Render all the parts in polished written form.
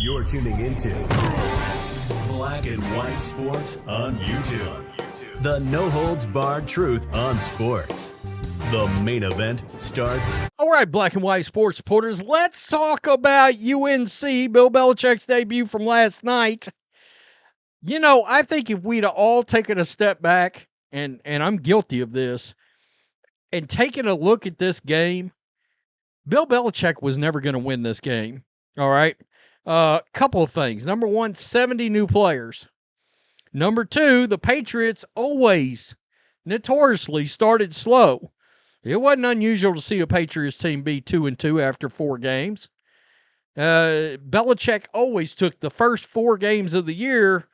You're tuning into Black and White Sports on YouTube. The no-holds-barred truth on sports. The main event starts. All right, Black and White Sports supporters, let's talk about UNC, Bill Belichick's debut from last night. You know, I think if we'd all taken a step back, and I'm guilty of this, and taken a look at this game, Bill Belichick was never going to win this game. All right? Couple of things. Number one, 70 new players. Number two, the Patriots always, notoriously, started slow. It wasn't unusual to see a Patriots team be 2-2 after 4 games. Belichick always took the first 4 games of the year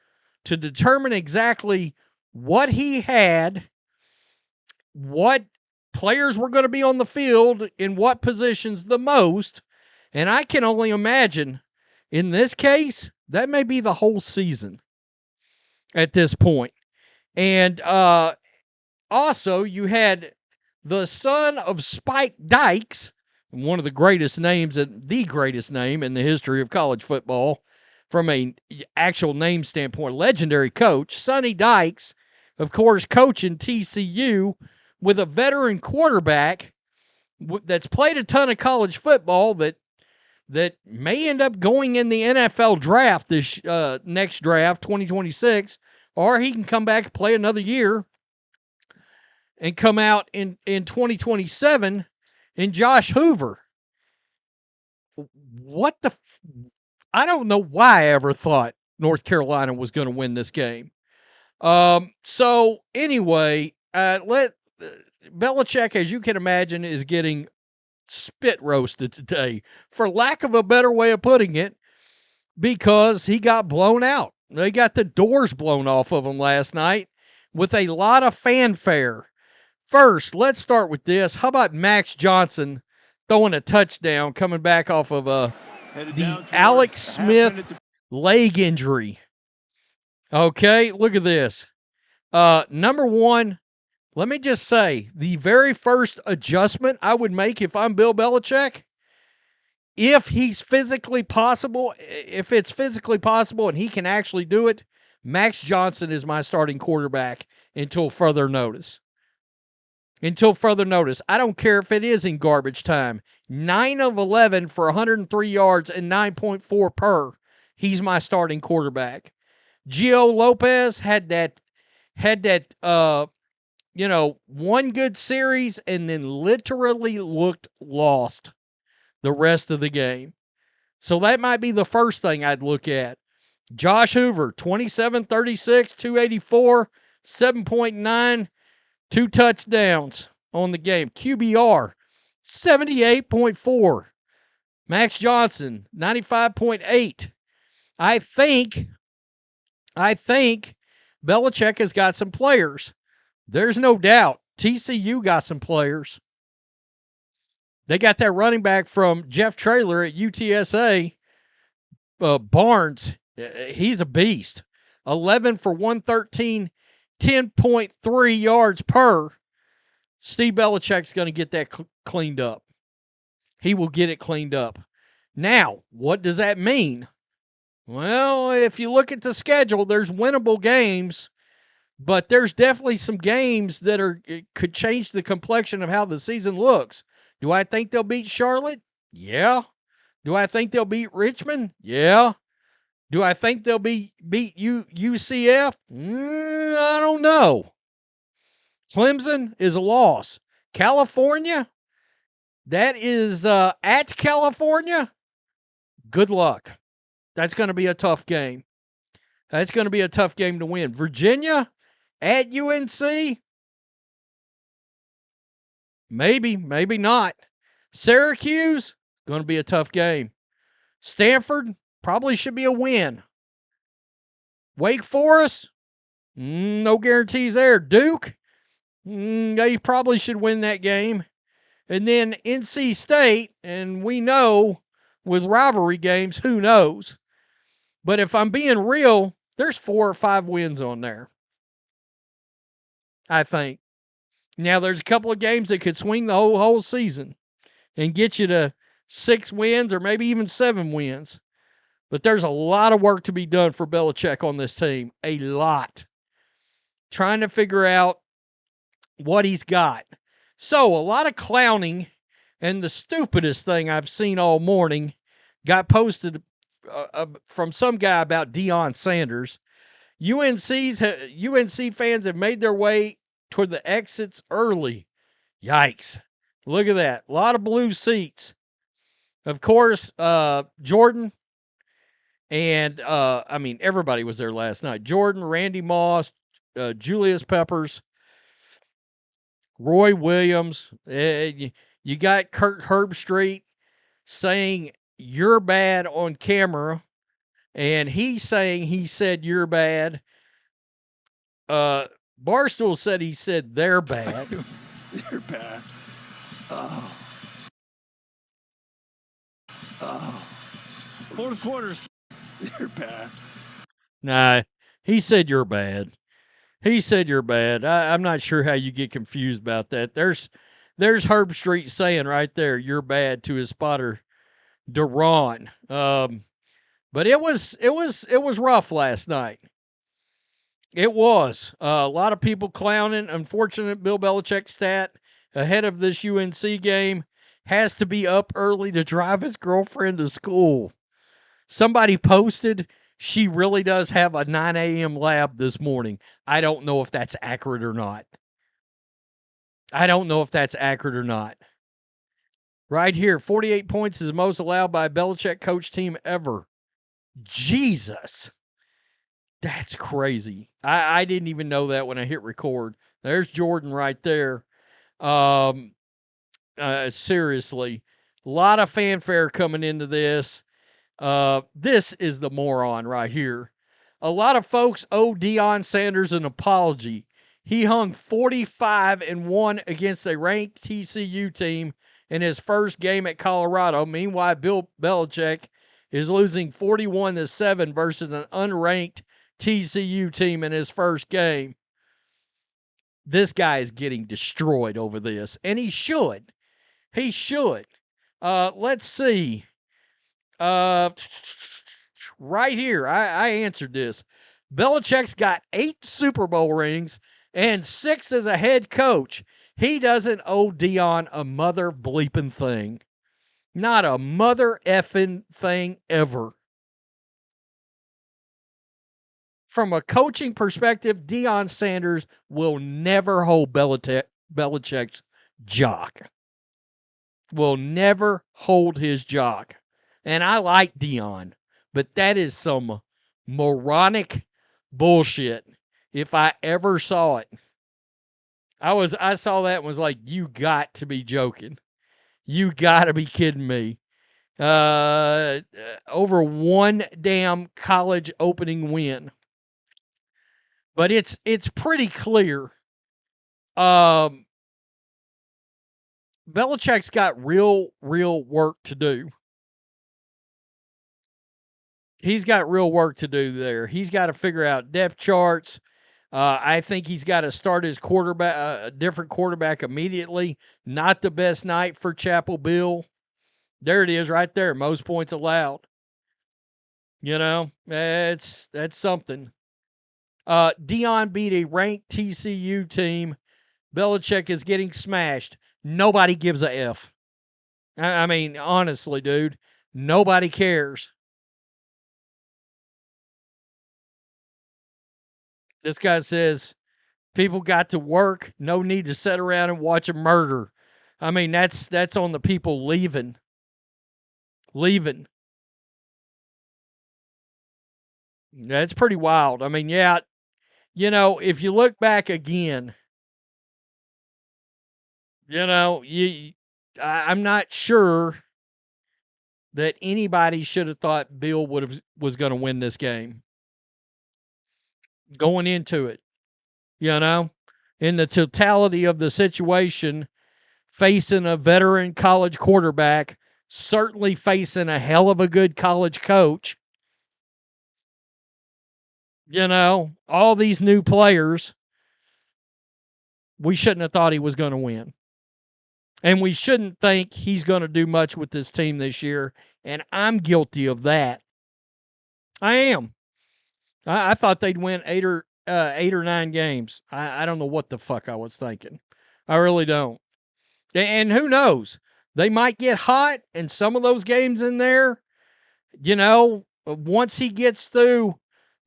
to determine exactly what he had, what players were going to be on the field, in what positions the most. And I can only imagine, in this case, that may be the whole season at this point. And also, you had the son of Spike Dykes, one of the greatest names, the greatest name in the history of college football, from an actual name standpoint, legendary coach, Sonny Dykes, of course, coaching TCU with a veteran quarterback that's played a ton of college football that may end up going in the NFL draft this next draft, 2026, or he can come back and play another year and come out in 2027, and Josh Hoover. I don't know why I ever thought North Carolina was going to win this game. So anyway, Belichick, as you can imagine, is getting spit roasted today, for lack of a better way of putting it, because he got blown out. They got the doors blown off of him last night with a lot of fanfare. First, let's start with this. How about Max Johnson throwing a touchdown coming back off of the Alex Smith leg injury? Okay, look at this. Number one, let me just say, the very first adjustment I would make if I'm Bill Belichick, if it's physically possible and he can actually do it, Max Johnson is my starting quarterback until further notice. I don't care if it is in garbage time. 9 of 11 for 103 yards and 9.4 per. He's my starting quarterback. Gio Lopez had that one good series and then literally looked lost the rest of the game. So that might be the first thing I'd look at. Josh Hoover, 27-36, 284, 7.9, 2 touchdowns on the game. QBR, 78.4. Max Johnson, 95.8. I think Belichick has got some players. There's no doubt. TCU got some players. They got that running back from Jeff Traylor at UTSA, Barnes. He's a beast. 11 for 113, 10.3 yards per. Steve Belichick's going to get that cleaned up. He will get it cleaned up. Now, what does that mean? Well, if you look at the schedule, there's winnable games, but there's definitely some games that could change the complexion of how the season looks. Do I think they'll beat Charlotte? Yeah. Do I think they'll beat Richmond? Yeah. Do I think they'll beat UCF? I don't know. Clemson is a loss. California, that is at California. Good luck. That's going to be a tough game. That's going to be a tough game to win. Virginia at UNC? Maybe, maybe not. Syracuse, going to be a tough game. Stanford, probably should be a win. Wake Forest, no guarantees there. Duke, they probably should win that game. And then NC State, and we know with rivalry games, who knows? But if I'm being real, there's 4 or 5 wins on there, I think. Now, there's a couple of games that could swing the whole season and get you to 6 wins or maybe even 7 wins. But there's a lot of work to be done for Belichick on this team. A lot. Trying to figure out what he's got. So, a lot of clowning, and the stupidest thing I've seen all morning got posted from some guy about Deion Sanders. UNC fans have made their way toward the exits early. Yikes. Look at that. A lot of blue seats. Of course, Jordan and, everybody was there last night. Jordan, Randy Moss, Julius Peppers, Roy Williams. You got Kurt Herbstreit saying you're bad on camera, and he's saying he said you're bad. Barstool said he said they're bad. They're bad. Oh. Fourth quarters. They're bad. Nah, he said you're bad. He said you're bad. I'm not sure how you get confused about that. There's Herbstreit saying right there, you're bad, to his spotter, Deron. But it was rough last night. It was. A lot of people clowning. Unfortunate Bill Belichick stat ahead of this UNC game. Has to be up early to drive his girlfriend to school. Somebody posted she really does have a 9 a.m. lab this morning. I don't know if that's accurate or not. Right here, 48 points is the most allowed by a Belichick coach team ever. Jesus. That's crazy. I didn't even know that when I hit record. There's Jordan right there. Seriously. A lot of fanfare coming into this. This is the moron right here. A lot of folks owe Deion Sanders an apology. He hung 45-1 against a ranked TCU team in his first game at Colorado. Meanwhile, Bill Belichick is losing 41-7 versus an unranked TCU team in his first game. This guy is getting destroyed over this, and he should. He should. Let's see. Right here, I answered this. Belichick's got 8 Super Bowl rings and 6 as a head coach. He doesn't owe Deion a mother bleeping thing. Not a mother effing thing ever. From a coaching perspective, Deion Sanders will never hold Belichick's jock. Will never hold his jock. And I like Deion, but that is some moronic bullshit if I ever saw it. I saw that and was like, you got to be joking. You got to be kidding me. Over one damn college opening win. But it's pretty clear. Belichick's got real work to do. He's got real work to do there. He's got to figure out depth charts. I think he's got to start his quarterback, a different quarterback immediately. Not the best night for Chapel Bill. There it is right there. Most points allowed. You know, that's something. Deion beat a ranked TCU team. Belichick is getting smashed. Nobody gives a F. I mean, honestly, dude, nobody cares. This guy says people got to work. No need to sit around and watch a murder. I mean, that's on the people leaving. That's pretty wild. I mean, yeah, you know, if you look back again, you know, I'm not sure that anybody should have thought Bill was going to win this game going into it. You know, in the totality of the situation, facing a veteran college quarterback, certainly facing a hell of a good college coach. You know, all these new players, we shouldn't have thought he was going to win. And we shouldn't think he's going to do much with this team this year. And I'm guilty of that. I am. I thought they'd win 8 or 9 games. I don't know what the fuck I was thinking. I really don't. And who knows? They might get hot, and some of those games in there, once he gets through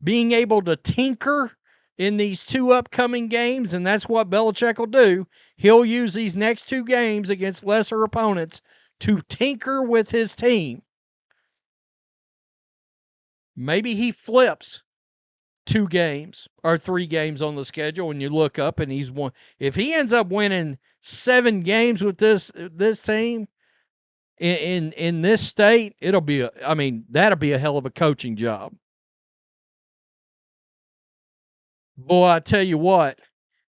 being able to tinker in these 2 upcoming games, and that's what Belichick will do. He'll use these next 2 games against lesser opponents to tinker with his team. Maybe he flips 2 games or 3 games on the schedule, and you look up and he's won. If he ends up winning 7 games with this team in this state, that'll be a hell of a coaching job. Boy, I tell you what,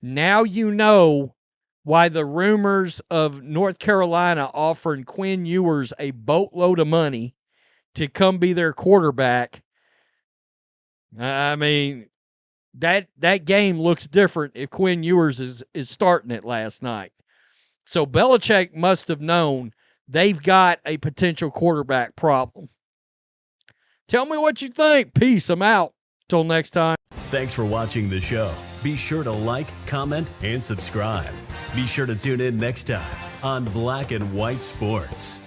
now you know why the rumors of North Carolina offering Quinn Ewers a boatload of money to come be their quarterback. I mean, that game looks different if Quinn Ewers is starting it last night. So Belichick must have known they've got a potential quarterback problem. Tell me what you think. Peace. I'm out. Till next time. Thanks for watching the show. Be sure to like, comment, and subscribe. Be sure to tune in next time on Black and White Sports.